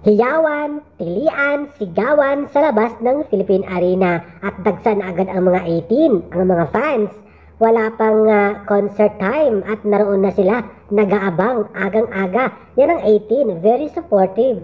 Hiyawan, tilian, sigawan sa labas ng Philippine Arena at dagsan agad ang mga 18, ang mga fans. Wala pang concert time at naroon na sila nag-aabang agang-aga. Yan ang 18, very supportive.